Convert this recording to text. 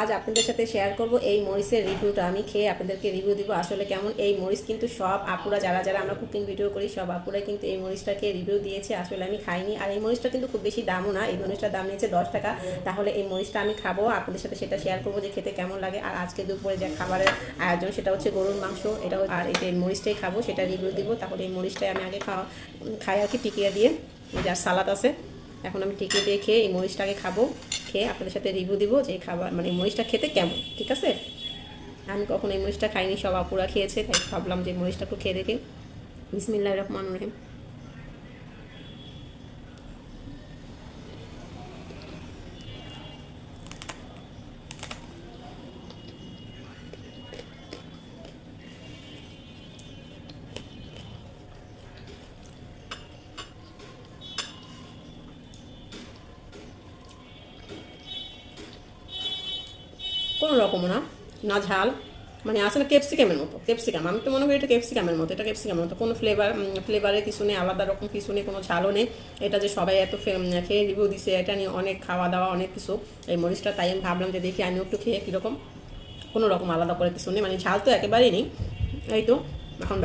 আজ আপনাদের সাথে শেয়ার করব এই মরিচের রিভিউটা। আমি খেয়ে আপনাদেরকে রিভিউ দিব আসলে কেমন। এই মরিচ কিন্তু সব আপুরা যারা যারা আমরা কুকিং ভিডিও করি সব আপুরাই কিন্তু এই মরিচটাকে রিভিউ দিয়েছে। আসলে আমি খাইনি, আর এই মরিচটা কিন্তু খুব বেশি দামও না। এই মরিচটার দাম নিয়েছে 10 টাকা। তাহলে এই মরিচটা আমি খাবো, আপনাদের সাথে সেটা শেয়ার করবো যে খেতে কেমন লাগে। আর আজকে দুপুরে যে খাবারের আয়োজন সেটা হচ্ছে গরুর মাংস, এটা আর এই যে মরিচটাই খাবো, সেটা রিভিউ দিব। তাহলে এই মরিচটাই আমি আগে খাই আর কি, টিকিয়া দিয়ে, যার সালাদ আছে। এখন আমি টিকিয়ে দিয়ে খেয়ে এই মরিচটাকে খাবো, খেয়ে আপনাদের সাথে রিভিউ দিব যে খাবার মানে মরিচটা খেতে কেমন। ঠিক আছে, আমি কখনো এই মরিচটা খাইনি, সব আপুরা খেয়েছে, তাই ভাবলাম যে মরিচটা একটু খেয়ে দেখি। বিসমিল্লাহির রহমানির রহিম। কোনো রকম না, না ঝাল, মানে আসলে ক্যাপসিকামের মতো। ক্যাপসিকাম, আমি তো মনে করি এটা ক্যাপসিকামের মতো, এটা ক্যাপসিকামের মতো। কোনো ফ্লেভারে কিছু নেই, আলাদা রকম কিছু নেই, কোনো ঝালও নেই। এটা যে সবাই এত খেয়ে রিভিউ দিছে, এটা নিয়ে অনেক খাওয়া দাওয়া অনেক কিছু এই মরিচটা, তাই আমি ভাবলাম যে দেখি আমিও একটু খেয়ে কীরকম। কোনো রকম আলাদা করে কিছু নেই, মানে ঝাল তো একেবারেই নেই। এই তো এখন